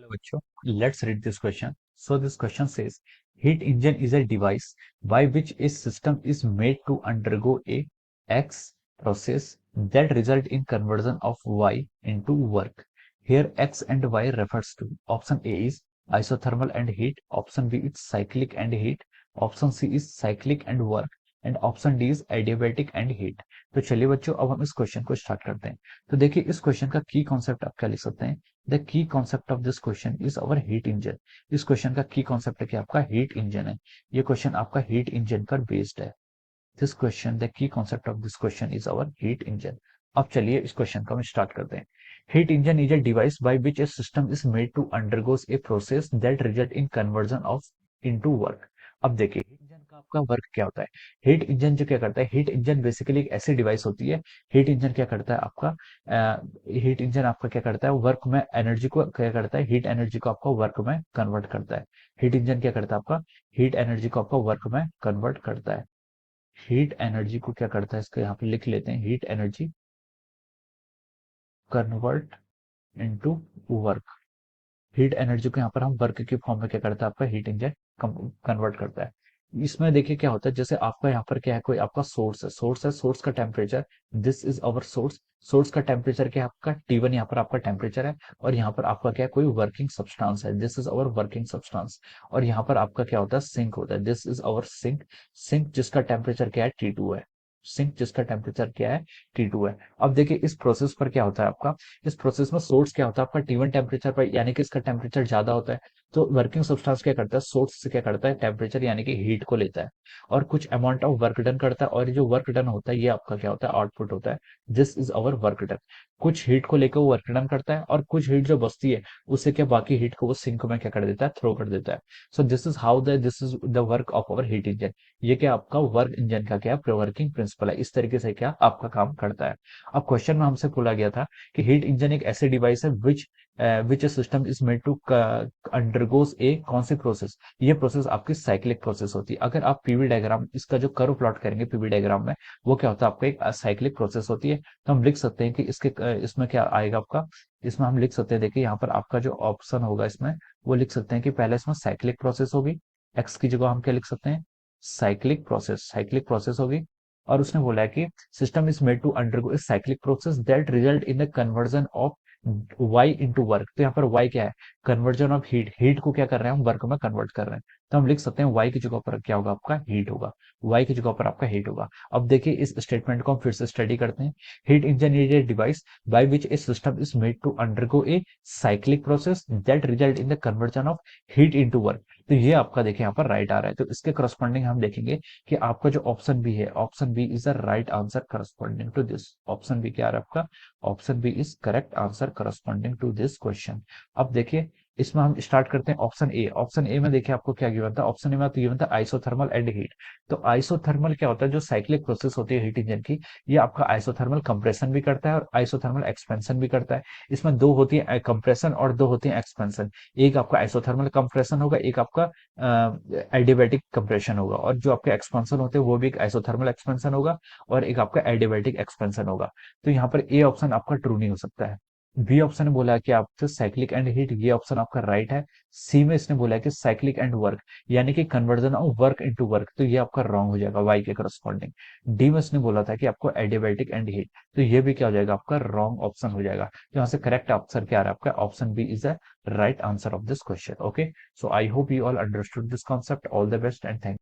Hello, bachcho. Let's read this question. So this question says, heat engine is a device by which a system is made to undergo a X process that result in conversion of Y into work. Here X and Y refers to option A is isothermal and heat, option B is cyclic and heat, option C is cyclic and work and option D is adiabatic and heat. तो चलिए बच्चों, अब हम इस question को start करते हैं। तो देखिए, इस क्वेश्चन का की कॉन्सेप्ट आप क्या लिख सकते हैं। The key concept of this question is our heat engine. इस क्वेश्चन का की कॉन्सेप्ट है कि आपका हीट इंजन है। ये क्वेश्चन आपका हीट इंजन पर बेस्ड है। This question, the key concept of this question is our heat engine. अब चलिए इस क्वेश्चन को हम स्टार्ट करते हैं। Heat engine is a device by which a system is made to undergoes a process that result in conversion of into work. अब देखिए, heat engine का आपका वर्क क्या होता है। हीट इंजन जो क्या करता है, हीट इंजन बेसिकली एक ऐसी डिवाइस होती है। हीट इंजन क्या करता है आपका, हीट इंजन आपका क्या करता है, वर्क में एनर्जी को क्या करता है, हीट एनर्जी को आपका वर्क में कन्वर्ट करता है। हीट इंजन क्या करता है आपका, हीट एनर्जी को आपका वर्क में कन्वर्ट करता है। हीट एनर्जी को क्या करता है, इसको यहाँ पे लिख लेते हैं, heat energy convert into work. Heat energy को यहाँ पर हम वर्क के फॉर्म में क्या करता है, आपका हीट इंजन कन्वर्ट करता है। इसमें देखिए क्या होता है, जैसे आपका यहाँ पर क्या है, कोई आपका सोर्स है, सोर्स का temperature, this is our source. Source का टेम्परेचर क्या है आपका T1, यहाँ पर आपका टेम्परेचर है। और यहाँ पर आपका क्या है, कोई वर्किंग सब्सटेंस है, this is our working substance. और यहाँ पर आपका क्या होता है, सिंक होता है, this is our sink. Sink जिसका टेम्परेचर क्या है, T2 है। सिंक जिसका टेम्परेचर क्या है, T2 है। अब देखिए इस प्रोसेस पर क्या होता है आपका, इस प्रोसेस में सोर्स क्या होता है आपका T1 टेम्परेचर पर, यानी कि इसका टेम्परेचर ज्यादा होता है। तो वर्किंग सब्सटेंस क्या करता है, सोर्स से क्या करता है, टेम्परेचर यानी कि हीट को लेता है और कुछ अमाउंट ऑफ वर्क डन करता है। और ये जो वर्क डन होता है ये आपका क्या होता है, आउटपुट होता है। This is our work done. कुछ हीट को लेकर वो वर्क डन करता है और कुछ हीट जो बचती है उससे क्या बाकी हीट को वो सिंक में क्या कर देता है, थ्रो कर देता है। So this is how the this is the work of our heat engine. ये क्या आपका वर्क इंजन का क्या वर्किंग प्रिंसिपल है। इस तरीके से क्या आपका काम करता है। अब क्वेश्चन में हमसे बोला गया था कि हीट इंजन एक ऐसी डिवाइस है which system is made to undergoes a कौन सी प्रोसेस। ये प्रोसेस आपकी साइक्लिक प्रोसेस होती है। अगर आप पीवी डायग्राम इसका जो कर्व प्लॉट करेंगे पीवी डायग्राम में, वो क्या होता है आपका एक साइक्लिक प्रोसेस होती है। तो हम लिख सकते हैं कि इसमें क्या आएगा आपका, इसमें हम लिख सकते हैं, देखिए यहाँ पर आपका जो ऑप्शन होगा इसमें, वो लिख सकते हैं कि पहले इसमें साइक्लिक प्रोसेस होगी। एक्स की जगह हम क्या लिख सकते हैं, साइक्लिक प्रोसेस होगी। और उसने बोला है कि system is made to undergo a cyclic process that result in the conversion of Y into work. तो यहाँ पर वाई क्या है, कन्वर्जन ऑफ हीट। हीट को क्या कर रहे हैं हम, वर्क में कन्वर्ट कर रहे हैं। तो हम लिख सकते हैं वाई की जगह पर क्या होगा आपका, हीट होगा। वाई की जगह पर आपका हीट होगा। अब देखिए इस स्टेटमेंट को हम फिर से स्टडी करते हैं। Heat engine is a device by which a system is made to undergo a cyclic process that result in the conversion of heat into work. तो ये आपका देखिए यहाँ पर राइट आ रहा है। तो इसके करस्पॉन्डिंग हम देखेंगे कि आपका जो ऑप्शन बी है, option B is the right answer corresponding to this. Option B क्या आ रहा है आपका, option B is correct answer corresponding to this question. अब देखिए इसमें हम स्टार्ट करते हैं ऑप्शन ए। ऑप्शन ए में देखिए आपको क्या गिवन था, ऑप्शन ए में तो गिवन था आइसोथर्मल एंड हीट। तो आइसोथर्मल क्या होता है, जो साइक्लिक प्रोसेस होती है हीट इंजन की, ये आपका आइसोथर्मल कंप्रेशन भी करता है और आइसोथर्मल एक्सपेंशन भी करता है। इसमें दो होती है कंप्रेशन और दो होती है एक्सपेंशन। एक आपका आइसोथर्मल कंप्रेशन होगा, एक आपका एडियाबैटिक कंप्रेशन होगा। और जो आपके एक्सपेंशन होते हैं वो भी एक आइसोथर्मल एक्सपेंशन होगा और एक आपका एडियाबैटिक एक्सपेंशन होगा। तो यहाँ पर ए ऑप्शन आपका ट्रू नहीं हो सकता है। बी ऑप्शन ने बोला कि आपसे साइक्लिक एंड हीट, ये ऑप्शन आपका राइट है। सी में इसने बोला कि साइक्लिक एंड वर्क, यानी कि conversion of work into work, तो ये आपका रॉन्ग हो जाएगा वाई के करस्पॉन्डिंग। डी में इसने बोला था कि आपको एडियाबैटिक एंड हीट, तो ये भी क्या हो जाएगा आपका रॉन्ग ऑप्शन हो जाएगा। तो यहाँ से करेक्ट आंसर क्या आ रहा है आपका, option B is the right answer of this question. Okay, so I hope you all understood this concept. All the best and thank